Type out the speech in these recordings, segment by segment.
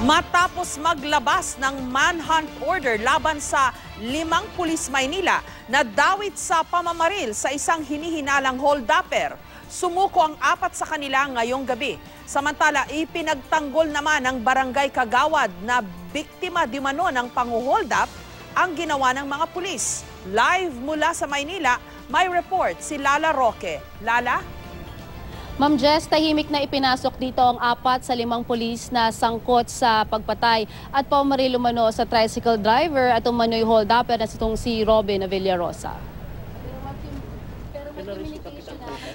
Matapos maglabas ng manhunt order laban sa 5 pulis Maynila na dawit sa pamamaril sa isang hinihinalang hold-upper, sumuko ang 4 sa kanila ngayong gabi. Samantala, ipinagtanggol naman ng Barangay Kagawad na biktima di mano ng pang-hold up ang ginawa ng mga pulis. Live mula sa Maynila, may report si Lala Roque. Lala? Ma'am Jess, tahimik na ipinasok dito ang 4 sa 5 pulis na sangkot sa pagpatay at pamamaril umano sa tricycle driver at umano'y hold-upper na si Robin Villarosa.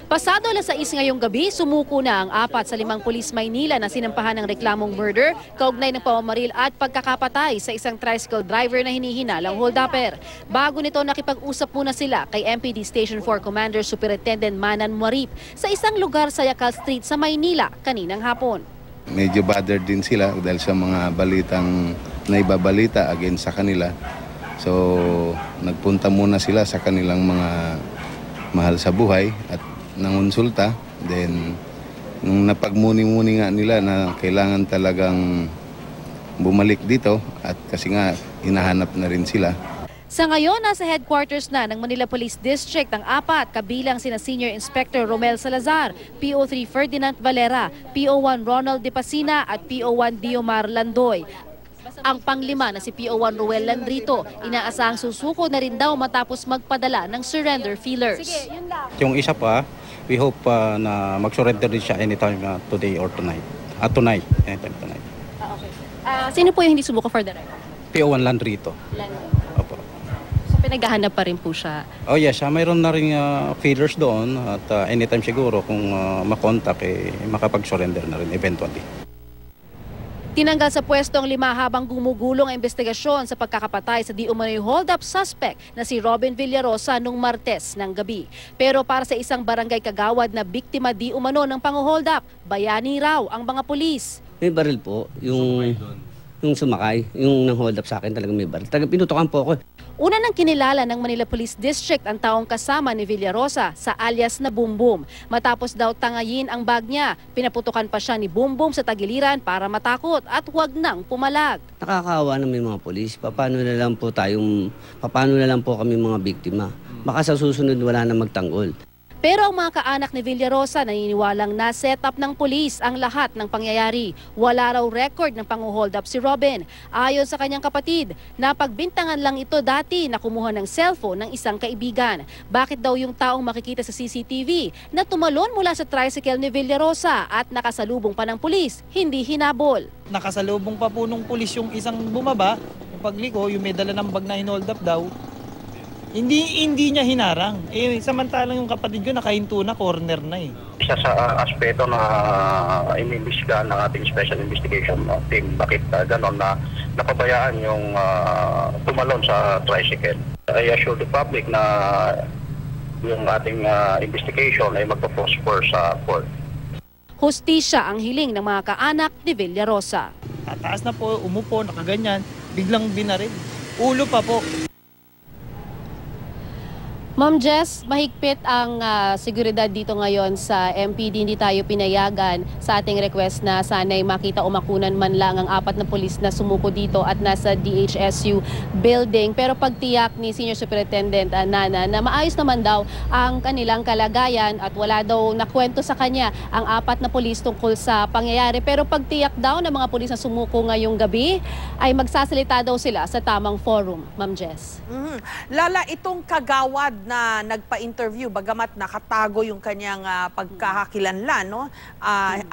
Pasado 6:00 ngayong gabi, sumuko na ang 4 sa 5 pulis Maynila na sinampahan ng reklamong murder, kaugnay ng pamamaril at pagkakapatay sa isang tricycle driver na hinihinalang hold-upper. Bago nito, nakipag-usap muna sila kay MPD Station 4 Commander Superintendent Manan Muarip sa isang lugar sa Yacal Street sa Maynila kaninang hapon. Medyo bothered din sila dahil sa mga balitang naibabalita against sa kanila. So, nagpunta muna sila sa kanilang mga mahal sa buhay at nangonsulta. Then, nung napagmuni-muni nga nila na kailangan talagang bumalik dito at kasi nga hinahanap na rin sila. Sa ngayon, nasa headquarters na ng Manila Police District ang 4 kabilang sina Senior Inspector Romel Salazar, PO3 Ferdinand Valera, PO1 Ronald De Pasina at PO1 Diomar Landoy. Ang panglima na si PO1 Ruel Landrito, inaasahang susuko na rin daw matapos magpadala ng surrender feelers. Yung isa pa, we hope na mag-surrender din siya anytime today or tonight. Tonight, anytime tonight. Okay. Sino po yung hindi sumuko for the record? PO1 Landrito. Opo. So pinaghahanap pa rin po siya? Oh yes, mayroon na rin feelers doon at anytime siguro kung makontak, makapag-surrender na rin eventually. Tinanggal sa pwesto ang 5 habang gumugulong ang investigasyon sa pagkakapatay sa di umano'y hold-up suspect na si Robin Villarosa nung Martes ng gabi. Pero para sa isang barangay Kagawad na biktima di umano ng pang-hold up, bayani raw ang mga pulis. May baril po, yung sumakay, yung nang-hold up sa akin talaga may baril. Pinutokan po ako. Una nang kinilala ng Manila Police District ang taong kasama ni Villarosa sa alias na Boom Boom. Matapos daw tangayin ang bag niya, pinaputukan pa siya ni Boom Boom sa tagiliran para matakot at huwag nang pumalag. Nakakaawa naman yung mga polis. Paano na lang po kami mga biktima. Baka sa susunod wala na magtanggol. Pero ang mga kaanak ni Villarosa naniniwalang na-set up ng pulis ang lahat ng pangyayari. Wala raw record ng pang-hold up si Robin. Ayon sa kanyang kapatid, napagbintangan lang ito dati na kumuha ng cellphone ng isang kaibigan. Bakit daw yung taong makikita sa CCTV na tumalon mula sa tricycle ni Villarosa at nakasalubong pa ng pulis, hindi hinabol? Nakasalubong pa po nung pulis yung isang bumaba, yung pagliko, yung may dala ng bag na hold up daw. Hindi niya hinarang. Samantalang yung kapatid ko nakahinto na, corner na eh. Isa sa aspeto na inimbestigahan ng ating Special Investigation Team, bakit gano'n na napabayaan yung tumalon sa tricycle. I assure the public na yung ating investigation ay magpo-prosper sa court. Hustisya ang hiling ng mga kaanak ni Villarosa. Tataas na po, umupo, nakaganyan, biglang binaril. Ulo pa po. Ma'am Jess, mahigpit ang seguridad dito ngayon sa MPD. Hindi tayo pinayagan sa ating request na sana'y makita o makunan man lang ang 4 na pulis na sumuko dito at nasa DHSU building. Pero pagtiyak ni Senior Superintendent Nana na maayos naman daw ang kanilang kalagayan at wala daw nakwento sa kanya ang 4 na pulis tungkol sa pangyayari. Pero pagtiyak daw ng mga pulis na sumuko ngayong gabi ay magsasalita daw sila sa tamang forum. Ma'am Jess. Lala, itong Kagawad na nagpa-interview, bagamat nakatago yung kanyang pagkakakilanlan, no?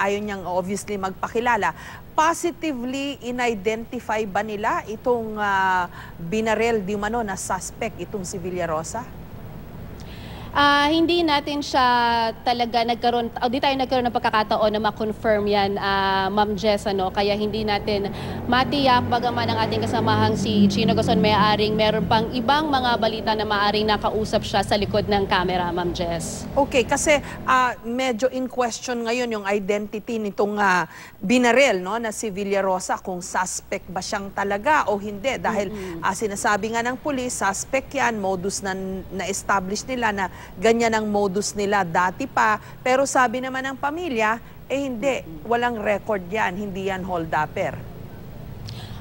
Ayaw niyang obviously magpakilala. Positively in-identify ba nila itong binarel di umano na suspect, itong si Villarosa? Hindi natin siya talaga nagkaroon, di tayo nagkaroon ng pagkakataon na ma-confirm yan, Ma'am Jess, kaya hindi natin matiyak, bagaman ang ating kasamahang si Chino Gason may-aring meron pang ibang mga balita na maaring nakausap siya sa likod ng camera, Ma'am Jess. Okay, kasi medyo in question ngayon yung identity nitong binarel, no, na si Villarosa, kung suspect ba siyang talaga o hindi. Dahil sinasabi nga ng pulis, suspect yan, modus na-establish nila na ganyan ang modus nila dati pa. Pero sabi naman ng pamilya, hindi, walang record yan, hindi yan hold-upper.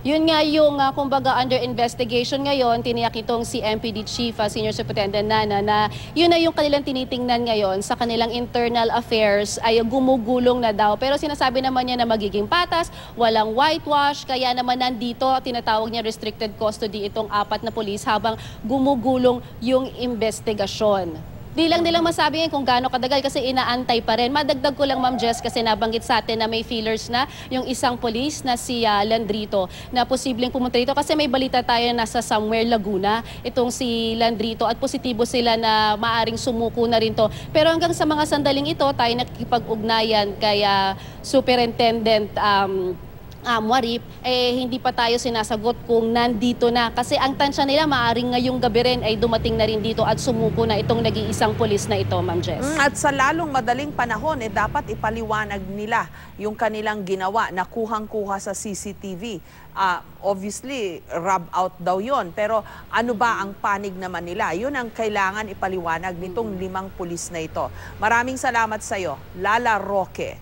Yun nga yung kumbaga under investigation ngayon, tiniyak itong si MPD Chief, Senior Superintendent Nana, na yun na yung kanilang tinitingnan ngayon sa kanilang internal affairs ay gumugulong na daw. Pero sinasabi naman niya na magiging patas, walang whitewash, kaya naman nandito tinatawag niya restricted custody itong 4 na pulis habang gumugulong yung investigasyon. Di lang nilang masabi ngayon kung gaano kadagal kasi inaantay pa rin. Madagdag ko lang, Ma'am Jess, kasi nabanggit sa atin na may feelers na yung isang polis na si Landrito na posibleng pumunta dito kasi may balita tayo na nasa somewhere Laguna itong si Landrito at positibo sila na maaring sumuko na rin to. Pero hanggang sa mga sandaling ito, tayo nakikipag-ugnayan kaya Superintendent Warip, hindi pa tayo sinasagot kung nandito na. Kasi ang tansya nila, maaring ngayong gabi rin ay dumating na rin dito at sumuko na itong nag-iisang pulis na ito, Ma'am Jess. At sa lalong madaling panahon, dapat ipaliwanag nila yung kanilang ginawa na kuhang-kuha sa CCTV. Obviously, rub out daw yon. Pero ano ba ang panig naman nila? Yun ang kailangan ipaliwanag nitong 5 pulis na ito. Maraming salamat sa iyo, Lala Roque.